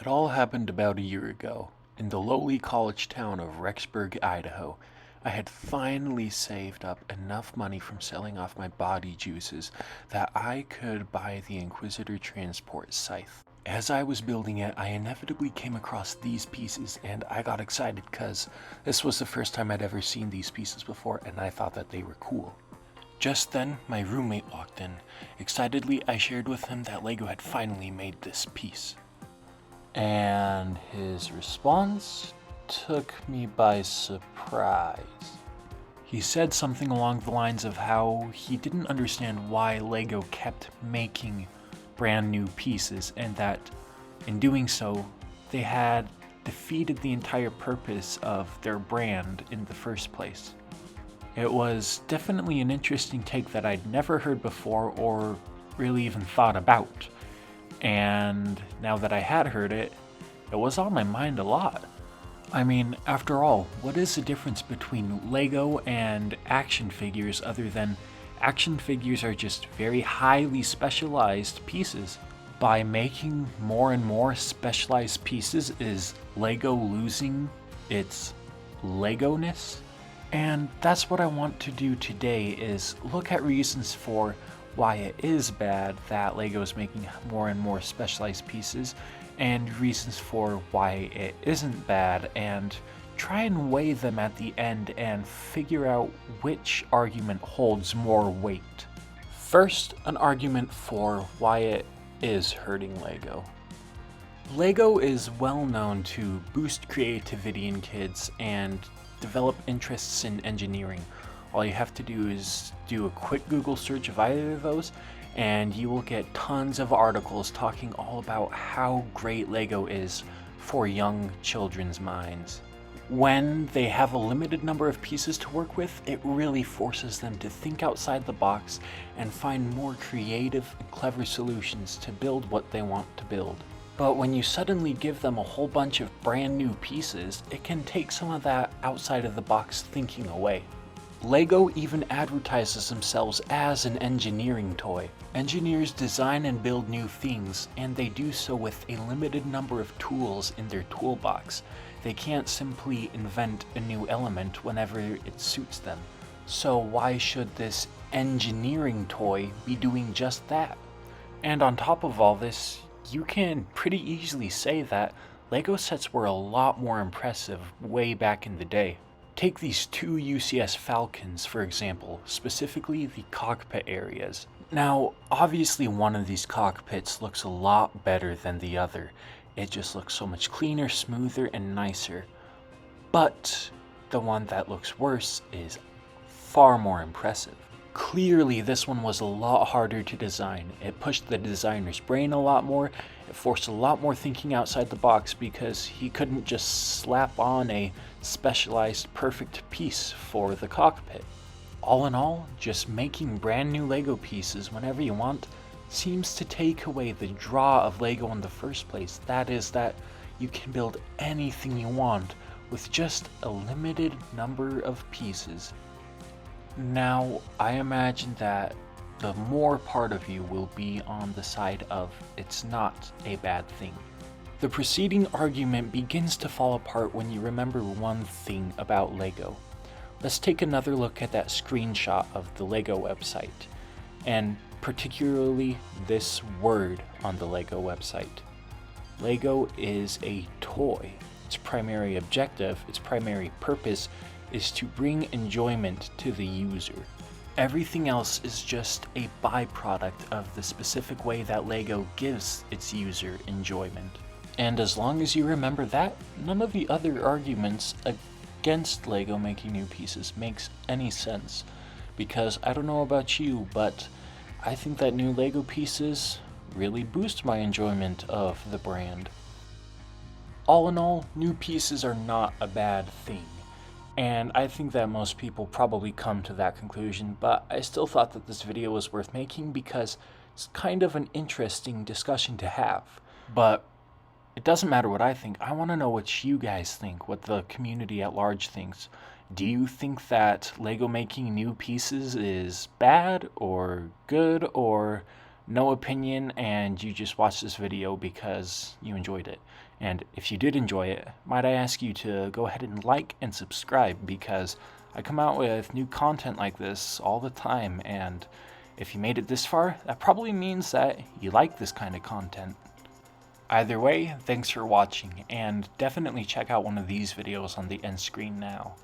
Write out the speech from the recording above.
It all happened about a year ago, in the lowly college town of Rexburg, Idaho. I had finally saved up enough money from selling off my body juices that I could buy the Inquisitor transport scythe. As I was building it, I inevitably came across these pieces, and I got excited because this was the first time I'd ever seen these pieces before, and I thought that they were cool. Just then, my roommate walked in. Excitedly, I shared with him that LEGO had finally made this piece. And his response took me by surprise. He said something along the lines of how he didn't understand why LEGO kept making brand new pieces, and that in doing so, they had defeated the entire purpose of their brand in the first place. It was definitely an interesting take that I'd never heard before or really even thought about. And now that I had heard it, it was on my mind a lot. I mean, after all, what is the difference between LEGO and action figures other than action figures are just very highly specialized pieces? By making more and more specialized pieces, is LEGO losing its LEGO-ness? And that's what I want to do today, is look at reasons for why it is bad that LEGO is making more and more specialized pieces, and reasons for why it isn't bad, and try and weigh them at the end and figure out which argument holds more weight. First, an argument for why it is hurting LEGO. LEGO is well known to boost creativity in kids and develop interests in engineering. All you have to do is do a quick Google search of either of those, and you will get tons of articles talking all about how great LEGO is for young children's minds. When they have a limited number of pieces to work with, it really forces them to think outside the box and find more creative and clever solutions to build what they want to build. But when you suddenly give them a whole bunch of brand new pieces, it can take some of that outside of the box thinking away. LEGO even advertises themselves as an engineering toy. Engineers design and build new things, and they do so with a limited number of tools in their toolbox. They can't simply invent a new element whenever it suits them. So why should this engineering toy be doing just that? And on top of all this, you can pretty easily say that LEGO sets were a lot more impressive way back in the day. Take these two UCS Falcons, for example, specifically the cockpit areas. Now, obviously one of these cockpits looks a lot better than the other. It just looks so much cleaner, smoother, and nicer. But the one that looks worse is far more impressive. Clearly, this one was a lot harder to design. It pushed the designer's brain a lot more. It forced a lot more thinking outside the box because he couldn't just slap on a specialized perfect piece for the cockpit. All in all, just making brand new LEGO pieces whenever you want seems to take away the draw of LEGO in the first place. That is that you can build anything you want with just a limited number of pieces. Now, I imagine that the more part of you will be on the side of it's not a bad thing. The preceding argument begins to fall apart when you remember one thing about LEGO. Let's take another look at that screenshot of the LEGO website, and particularly this word on the LEGO website. LEGO is a toy. Its primary objective, its primary purpose, is to bring enjoyment to the user. Everything else is just a byproduct of the specific way that LEGO gives its user enjoyment. And as long as you remember that, none of the other arguments against LEGO making new pieces makes any sense. Because I don't know about you, but I think that new LEGO pieces really boost my enjoyment of the brand. All in all, new pieces are not a bad thing. And I think that most people probably come to that conclusion, but I still thought that this video was worth making because it's kind of an interesting discussion to have. But it doesn't matter what I think. I want to know what you guys think, what the community at large thinks. Do you think that LEGO making new pieces is bad or good, or no opinion and you just watched this video because you enjoyed it. And if you did enjoy it, might I ask you to go ahead and like and subscribe, because I come out with new content like this all the time, and if you made it this far, that probably means that you like this kind of content. Either way, thanks for watching, and definitely check out one of these videos on the end screen now.